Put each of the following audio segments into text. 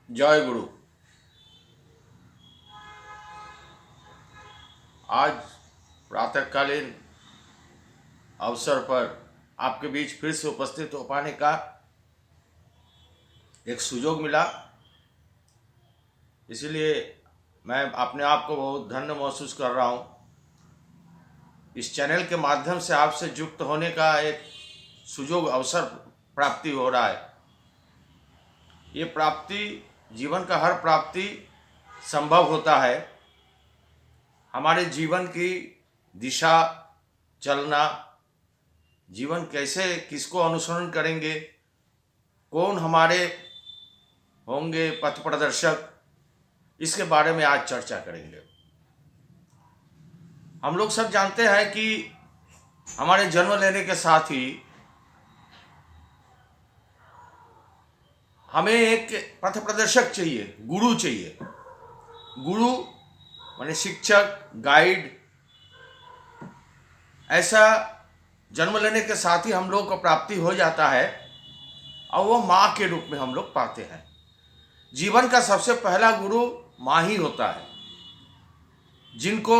जय गुरु। आज प्रातःकालीन अवसर पर आपके बीच फिर से उपस्थित हो पाने का एक सुयोग मिला, इसलिए मैं अपने आप को बहुत धन्य महसूस कर रहा हूँ। इस चैनल के माध्यम से आपसे युक्त होने का एक सुयोग अवसर प्राप्ति हो रहा है। ये प्राप्ति, जीवन का हर प्राप्ति संभव होता है। हमारे जीवन की दिशा, चलना, जीवन कैसे, किसको अनुसरण करेंगे, कौन हमारे होंगे पथ प्रदर्शक, इसके बारे में आज चर्चा करेंगे। हम लोग सब जानते हैं कि हमारे जन्म लेने के साथ ही हमें एक पथ प्रदर्शक चाहिए, गुरु चाहिए। गुरु माने शिक्षक, गाइड। ऐसा जन्म लेने के साथ ही हम लोग को प्राप्ति हो जाता है और वो माँ के रूप में हम लोग पाते हैं। जीवन का सबसे पहला गुरु माँ ही होता है, जिनको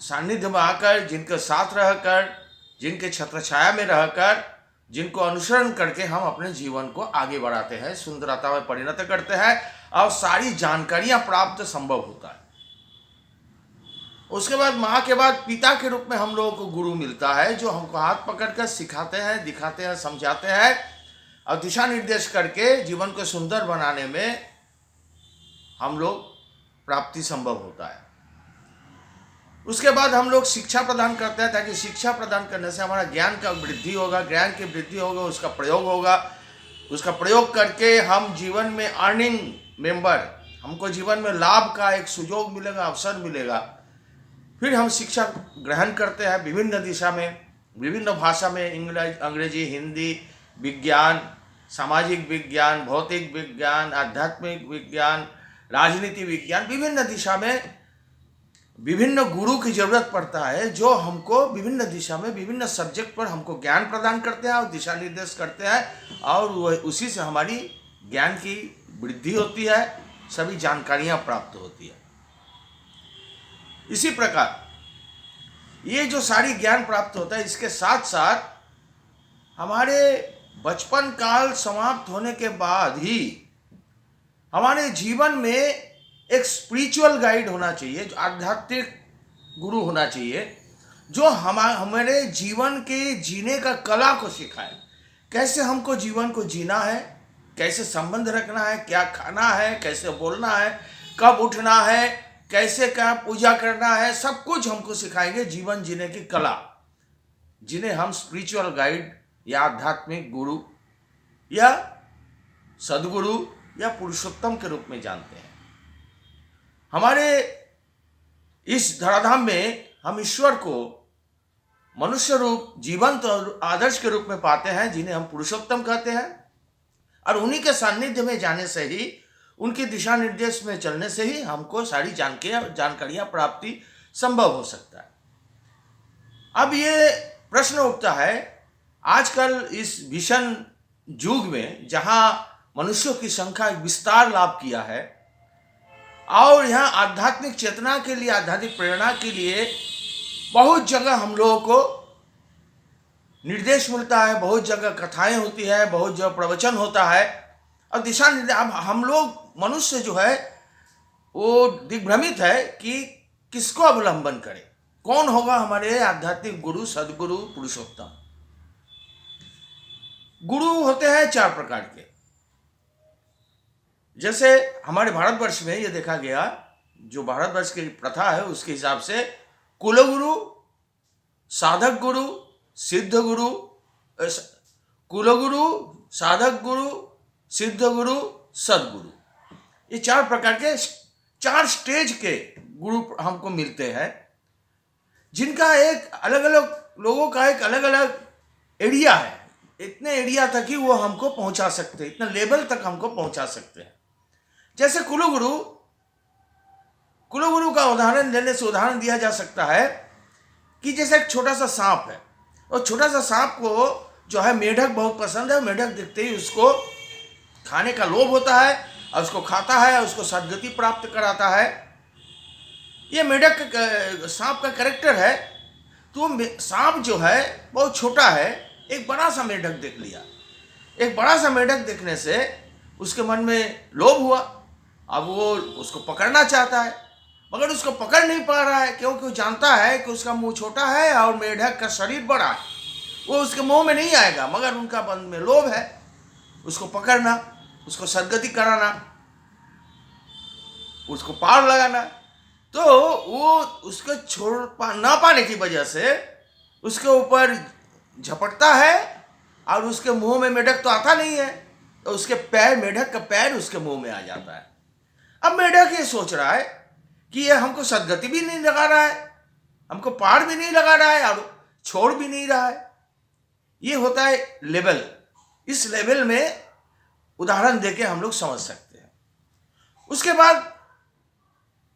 सानिध्य में आकर, जिनके साथ रहकर, जिनके छत्र छाया में रहकर, जिनको अनुसरण करके हम अपने जीवन को आगे बढ़ाते हैं, सुंदरता में परिणत करते हैं और सारी जानकारियां प्राप्त संभव होता है। उसके बाद माँ के बाद पिता के रूप में हम लोगों को गुरु मिलता है, जो हमको हाथ पकड़कर सिखाते हैं, दिखाते हैं, समझाते हैं और दिशा निर्देश करके जीवन को सुंदर बनाने में हम लोग प्राप्ति संभव होता है। उसके बाद हम लोग शिक्षा प्रदान करते हैं, ताकि शिक्षा प्रदान करने से हमारा ज्ञान का वृद्धि होगा, ज्ञान की वृद्धि होगा, उसका प्रयोग होगा। उसका प्रयोग करके हम जीवन में अर्निंग मेंबर, हमको जीवन में लाभ का एक सुयोग मिलेगा, अवसर मिलेगा। फिर हम शिक्षा ग्रहण करते हैं विभिन्न दिशा में, विभिन्न भाषा में, अंग्रेजी, हिंदी, विज्ञान, सामाजिक विज्ञान, भौतिक विज्ञान, आध्यात्मिक विज्ञान, राजनीति विज्ञान, विभिन्न दिशा में विभिन्न गुरु की जरूरत पड़ता है, जो हमको विभिन्न दिशा में, विभिन्न सब्जेक्ट पर हमको ज्ञान प्रदान करते हैं और दिशा निर्देश करते हैं, और उसी से हमारी ज्ञान की वृद्धि होती है, सभी जानकारियां प्राप्त होती है। इसी प्रकार ये जो सारी ज्ञान प्राप्त होता है, इसके साथ साथ हमारे बचपन काल समाप्त होने के बाद ही हमारे जीवन में एक स्पिरिचुअल गाइड होना चाहिए, जो आध्यात्मिक गुरु होना चाहिए, जो हमारे जीवन के जीने का कला को सिखाए। कैसे हमको जीवन को जीना है, कैसे संबंध रखना है, क्या खाना है, कैसे बोलना है, कब उठना है, कैसे क्या पूजा करना है, सब कुछ हमको सिखाएंगे जीवन जीने की कला, जिन्हें हम स्पिरिचुअल गाइड या आध्यात्मिक गुरु या सदगुरु या पुरुषोत्तम के रूप में जानते हैं। हमारे इस धराधाम में हम ईश्वर को मनुष्य रूप, जीवंत और आदर्श के रूप में पाते हैं, जिन्हें हम पुरुषोत्तम कहते हैं। और उन्हीं के सानिध्य में जाने से ही, उनके दिशा निर्देश में चलने से ही हमको सारी जानकारियां प्राप्ति संभव हो सकता है। अब ये प्रश्न उठता है, आजकल इस भीषण युग में जहां मनुष्यों की संख्या विस्तार लाभ किया है और यहाँ आध्यात्मिक चेतना के लिए, आध्यात्मिक प्रेरणा के लिए बहुत जगह हम लोगों को निर्देश मिलता है, बहुत जगह कथाएं होती है, बहुत जगह प्रवचन होता है और दिशा निर्देश। अब हम लोग मनुष्य जो है वो दिग्भ्रमित है कि किसको अवलंबन करें, कौन होगा हमारे आध्यात्मिक गुरु, सदगुरु, पुरुषोत्तम। गुरु होते हैं चार प्रकार के। जैसे हमारे भारतवर्ष में ये देखा गया, जो भारतवर्ष की प्रथा है उसके हिसाब से कुलगुरु, साधक गुरु, सिद्ध गुरु, कुलगुरु, साधक गुरु, सिद्ध गुरु, सदगुरु, ये चार प्रकार के, चार स्टेज के गुरु हमको मिलते हैं, जिनका एक अलग अलग लोगों का एक अलग अलग एरिया है। इतने एरिया तक ही वो हमको पहुंचा सकते हैं, इतने लेवल तक हमको पहुंचा सकते हैं। जैसे कुलगुरु का उदाहरण लेने से उदाहरण दिया जा सकता है कि जैसे एक छोटा सा सांप है, और छोटा सा सांप को जो है मेढक बहुत पसंद है। मेढक दिखते ही उसको खाने का लोभ होता है और उसको खाता है, उसको सदगति प्राप्त कराता है। ये मेढक सांप का कैरेक्टर है। तो सांप जो है बहुत छोटा है, एक बड़ा सा मेढक देख लिया। एक बड़ा सा मेढक देखने से उसके मन में लोभ हुआ। अब वो उसको पकड़ना चाहता है, मगर उसको पकड़ नहीं पा रहा है, क्योंकि वो जानता है कि उसका मुंह छोटा है और मेढक का शरीर बड़ा है, वो उसके मुंह में नहीं आएगा। मगर उनका मन में लोभ है, उसको पकड़ना, उसको सदगति कराना, उसको पार लगाना। तो वो उसको छोड़ ना पाने की वजह से उसके ऊपर झपटता है और उसके मुंह में मेढक तो आता नहीं है, तो उसके पैर, मेढक का पैर उसके मुंह में आ जाता है। अब मेढक ये सोच रहा है कि ये हमको सदगति भी नहीं लगा रहा है, हमको पार भी नहीं लगा रहा है और छोड़ भी नहीं रहा है। ये होता है लेवल। इस लेवल में उदाहरण देके हम लोग समझ सकते हैं। उसके बाद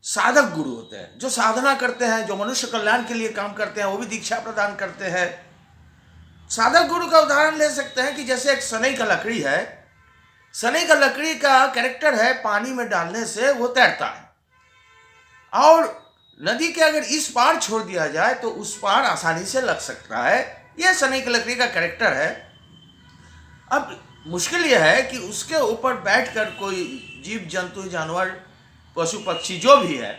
साधक गुरु होते हैं, जो साधना करते हैं, जो मनुष्य कल्याण के लिए काम करते हैं, वो भी दीक्षा प्रदान करते हैं। साधक गुरु का उदाहरण ले सकते हैं कि जैसे एक सनई का लकड़ी है। सनई का लकड़ी का कैरेक्टर है, पानी में डालने से वो तैरता है, और नदी के अगर इस पार छोड़ दिया जाए तो उस पार आसानी से लग सकता है। यह सनई की लकड़ी का कैरेक्टर है। अब मुश्किल यह है कि उसके ऊपर बैठकर कोई जीव जंतु, जानवर, पशु पक्षी जो भी है,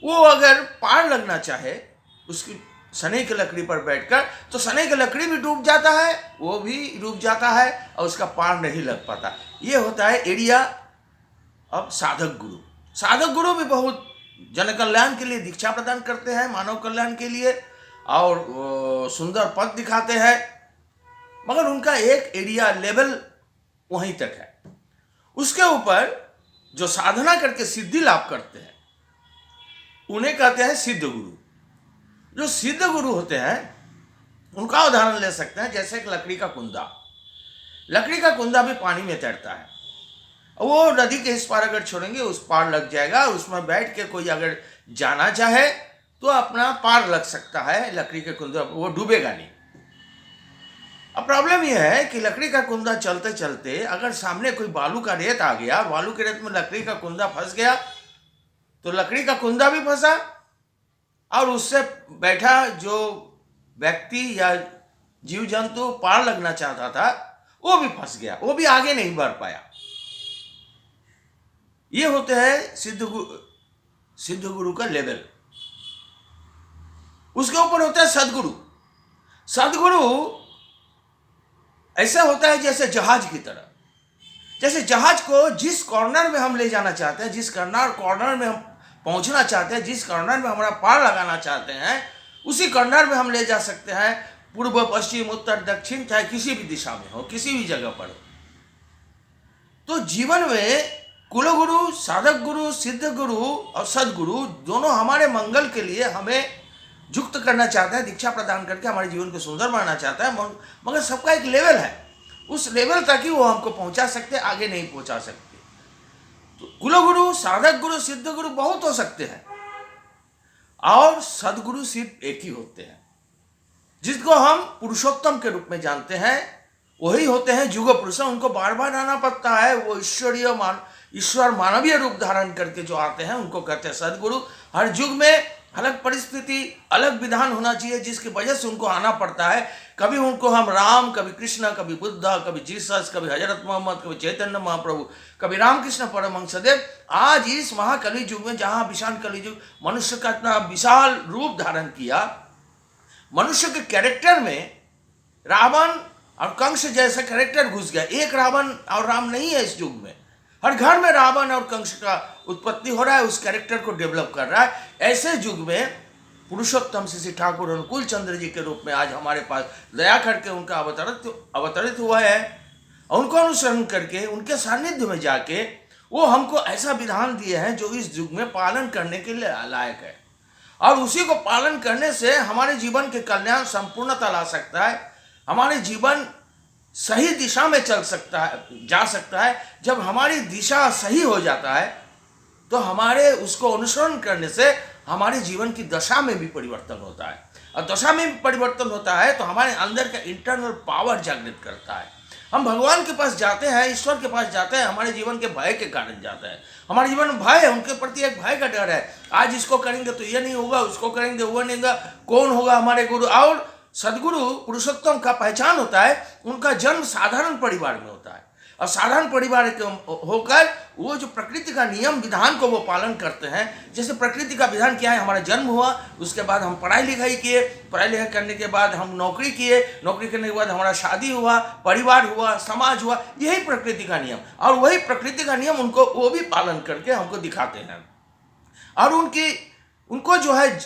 वो अगर पार लगना चाहे उसकी सनई की लकड़ी पर बैठकर, तो सनई की लकड़ी भी डूब जाता है, वो भी डूब जाता है और उसका पार नहीं लग पाता। ये होता है एरिया। अब साधक गुरु, साधक गुरु भी बहुत जन कल्याण के लिए दीक्षा प्रदान करते हैं, मानव कल्याण के लिए, और सुंदर पथ दिखाते हैं, मगर उनका एक एरिया लेवल वहीं तक है। उसके ऊपर जो साधना करके सिद्धि लाभ करते हैं उन्हें कहते हैं सिद्ध गुरु। जो सिद्ध गुरु होते हैं उनका उदाहरण ले सकते हैं, जैसे एक लकड़ी का कुंदा। लकड़ी का कुंदा भी पानी में तैरता है, वो नदी के इस पार अगर छोड़ेंगे उस पार लग जाएगा। उसमें बैठ के कोई अगर जाना चाहे तो अपना पार लग सकता है लकड़ी के कुंदा, वो डूबेगा नहीं। अब प्रॉब्लम यह है कि लकड़ी का कुंदा चलते चलते अगर सामने कोई बालू का रेत आ गया, बालू के रेत में लकड़ी का कुंदा फंस गया, तो लकड़ी का कुंदा भी फंसा और उससे बैठा जो व्यक्ति या जीव जंतु पार लगना चाहता था वो भी फंस गया, वो भी आगे नहीं बढ़ पाया। ये होते हैं सिद्ध गुरु का लेवल। उसके ऊपर होता है सदगुरु। सदगुरु ऐसा होता है जैसे जहाज की तरह। जैसे जहाज को जिस कॉर्नर में हम ले जाना चाहते हैं, जिस कॉर्नर में हम पहुंचना चाहते हैं, जिस कॉर्नर में हमारा पार लगाना चाहते हैं, उसी कॉर्नर में हम ले जा सकते हैं, पूर्व, पश्चिम, उत्तर, दक्षिण, चाहे किसी भी दिशा में हो, किसी भी जगह पर हो। तो जीवन में कुलगुरु, साधक गुरु, सिद्ध गुरु और सदगुरु दोनों हमारे मंगल के लिए हमें युक्त करना चाहता है, दीक्षा प्रदान करके हमारे जीवन को सुंदर बनाना चाहता है, मगर सबका एक लेवल है। उस लेवल तक ही वो हमको पहुंचा सकते, आगे नहीं पहुंचा सकते। तो कुलगुरु, साधक गुरु, सिद्ध गुरु बहुत हो सकते हैं, और सदगुरु सिर्फ एक ही होते हैं, जिसको हम पुरुषोत्तम के रूप में जानते हैं। वही होते हैं युग पुरुष। उनको बार बार आना पड़ता है। वो ईश्वर मानवीय रूप धारण करके जो आते हैं उनको कहते हैं सदगुरु। हर युग में अलग परिस्थिति, अलग विधान होना चाहिए जिसकी वजह से उनको आना पड़ता है। कभी उनको हम राम, कभी कृष्ण, कभी बुद्ध, कभी जीसस, कभी हजरत मोहम्मद, कभी चैतन्य महाप्रभु, कभी रामकृष्ण परमहंसदेव। आज इस महाकली युग में जहाँ विशाल कली युग, मनुष्य का इतना विशाल रूप धारण किया, मनुष्य के कैरेक्टर में रावण और कंस जैसा कैरेक्टर घुस गया। एक रावण और राम नहीं है इस युग में। हर घर में रावण और कंस का उत्पत्ति हो रहा है, उस कैरेक्टर को डेवलप कर रहा है। ऐसे युग में पुरुषोत्तम श्री ठाकुर अनुकूल चंद्र जी के रूप में आज हमारे पास दया करके उनका अवतरित हुआ है। उनको अनुसरण करके, उनके सानिध्य में जाके वो हमको ऐसा विधान दिए हैं जो इस युग में पालन करने के लिए लायक है, और उसी को पालन करने से हमारे जीवन के कल्याण संपूर्णता ला सकता है। हमारे जीवन सही दिशा में चल सकता है, जा सकता है। जब हमारी दिशा सही हो जाता है तो हमारे उसको अनुसरण करने से हमारे जीवन की दशा में भी परिवर्तन होता है, और दशा में भी परिवर्तन होता है तो हमारे अंदर का इंटरनल पावर जागृत करता है। हम भगवान के पास जाते हैं, ईश्वर के पास जाते हैं, हमारे जीवन के भय के कारण जाते हैं। हमारे जीवन में भय है, उनके प्रति एक भय का डर है। आज इसको करेंगे तो ये नहीं होगा, उसको करेंगे वो नहीं होगा, कौन होगा हमारे गुरु। और सदगुरु पुरुषोत्तम का पहचान होता है, उनका जन्म साधारण परिवार में होता है, और साधारण परिवार के होकर वो जो प्रकृति का नियम विधान को वो पालन करते हैं। जैसे प्रकृति का विधान क्या है, हमारा जन्म हुआ, उसके बाद हम पढ़ाई लिखाई किए, पढ़ाई लिखाई करने के बाद हम नौकरी किए, नौकरी करने के बाद हमारा शादी हुआ, परिवार हुआ, समाज हुआ, यही प्रकृति का नियम। और वही प्रकृति का नियम उनको वो भी पालन करके हमको दिखाते हैं। और उनको जो है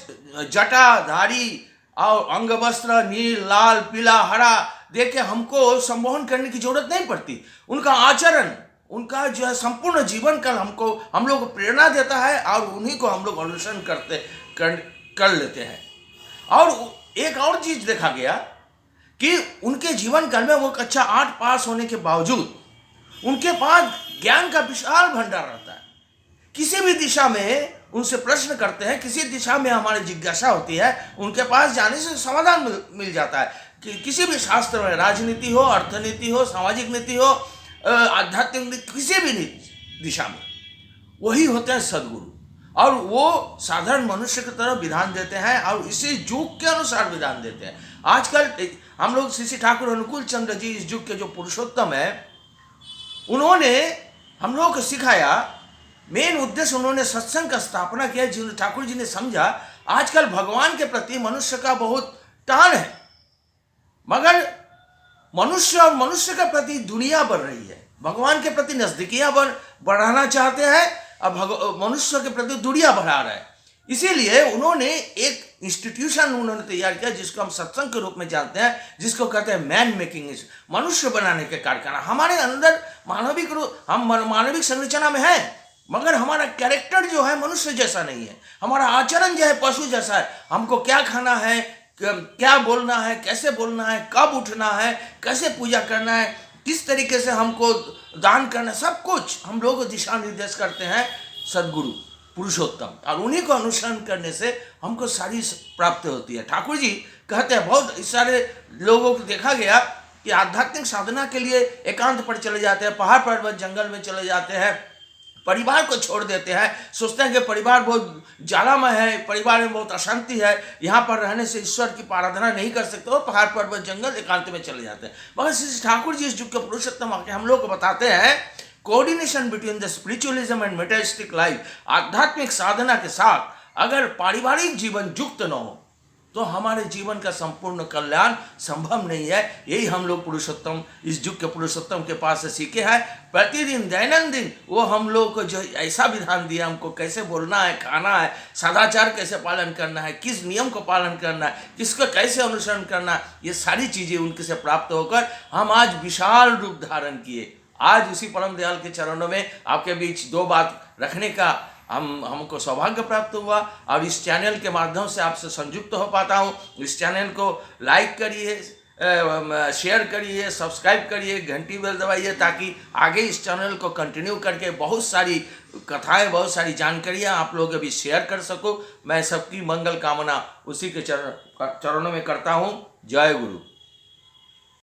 जटा धारी और अंग वस्त्र नील लाल पीला हरा देख के हमको संबोधन करने की जरूरत नहीं पड़ती। उनका आचरण, उनका जो है संपूर्ण जीवन काल हम लोग को प्रेरणा देता है, और उन्हीं को हम लोग अनुसरण कर लेते हैं। और एक और चीज देखा गया कि उनके जीवन काल में वो कक्षा 8 पास होने के बावजूद उनके पास ज्ञान का विशाल भंडार रहता है। किसी भी दिशा में उनसे प्रश्न करते हैं, किसी दिशा में हमारी जिज्ञासा होती है, उनके पास जाने से समाधान मिल जाता है। कि किसी भी शास्त्र में, राजनीति हो, अर्थनीति हो, सामाजिक नीति हो, आध्यात्मिक नीति, किसी भी दिशा में वही होते हैं सदगुरु। और वो साधारण मनुष्य की तरह विधान देते हैं, और इसी युग के अनुसार विधान देते हैं। आजकल हम लोग श्री ठाकुर अनुकूल चंद्र जी, इस युग के जो पुरुषोत्तम है, उन्होंने हम लोग को सिखाया। मेन उद्देश्य उन्होंने सत्संग का स्थापना किया। जिन ठाकुर जी ने समझा आजकल भगवान के प्रति मनुष्य का बहुत टान है, मगर मनुष्य और मनुष्य के प्रति दुनिया बढ़ रही है। भगवान के प्रति नजदीकियां बढ़ाना चाहते हैं, और मनुष्य के प्रति दूरियां बढ़ा रहे हैं। इसीलिए उन्होंने एक इंस्टीट्यूशन उन्होंने तैयार किया, जिसको हम सत्संग के रूप में जानते हैं, जिसको कहते हैं मैन मेकिंग, मनुष्य बनाने के कारखाना। हमारे अंदर हम मानविक संरचना में है, मगर हमारा कैरेक्टर जो है मनुष्य जैसा नहीं है। हमारा आचरण जो है पशु जैसा है। हमको क्या खाना है, क्या बोलना है, कैसे बोलना है, कब उठना है, कैसे पूजा करना है, किस तरीके से हमको दान करना है, सब कुछ हम लोग दिशा निर्देश करते हैं सदगुरु पुरुषोत्तम। और उन्हीं को अनुसरण करने से हमको सारी प्राप्ति होती है। ठाकुर जी कहते हैं, बहुत सारे लोगों को देखा गया कि आध्यात्मिक साधना के लिए एकांत पर चले जाते हैं, पहाड़ पर्वत जंगल में चले जाते हैं, परिवार को छोड़ देते हैं, सोचते हैं कि परिवार बहुत ज्वालामय है, परिवार में बहुत अशांति है, यहाँ पर रहने से ईश्वर की आराधना नहीं कर सकते, और पहाड़ पर्वत जंगल एकांत में चले जाते हैं। मगर श्री ठाकुर जी इस युग के पुरुषोत्तम आके हम लोग को बताते हैं, coordination between the spiritualism and materialistic life. आध्यात्मिक साधना के साथ अगर पारिवारिक जीवन युक्त न हो तो हमारे जीवन का संपूर्ण कल्याण संभव नहीं है। यही हम लोग पुरुषोत्तम, इस युग के पुरुषोत्तम के पास से सीखे हैं। प्रतिदिन दैनंदिन वो हम लोग को जो ऐसा विधान दिया, हमको कैसे बोलना है, खाना है, सदाचार कैसे पालन करना है, किस नियम को पालन करना है, किसको कैसे अनुसरण करना है, ये सारी चीज़ें उनके से प्राप्त होकर हम आज विशाल रूप धारण किए। आज उसी परम दयाल के चरणों में आपके बीच दो बात रखने का हमको सौभाग्य प्राप्त हुआ, और इस चैनल के माध्यम से आपसे संयुक्त हो पाता हूँ। इस चैनल को लाइक करिए, शेयर करिए, सब्सक्राइब करिए, घंटी बेल दबाइए, ताकि आगे इस चैनल को कंटिन्यू करके बहुत सारी कथाएं, बहुत सारी जानकारियाँ आप लोग अभी शेयर कर सको। मैं सबकी मंगल कामना उसी के चरणों में करता हूँ। जय गुरु।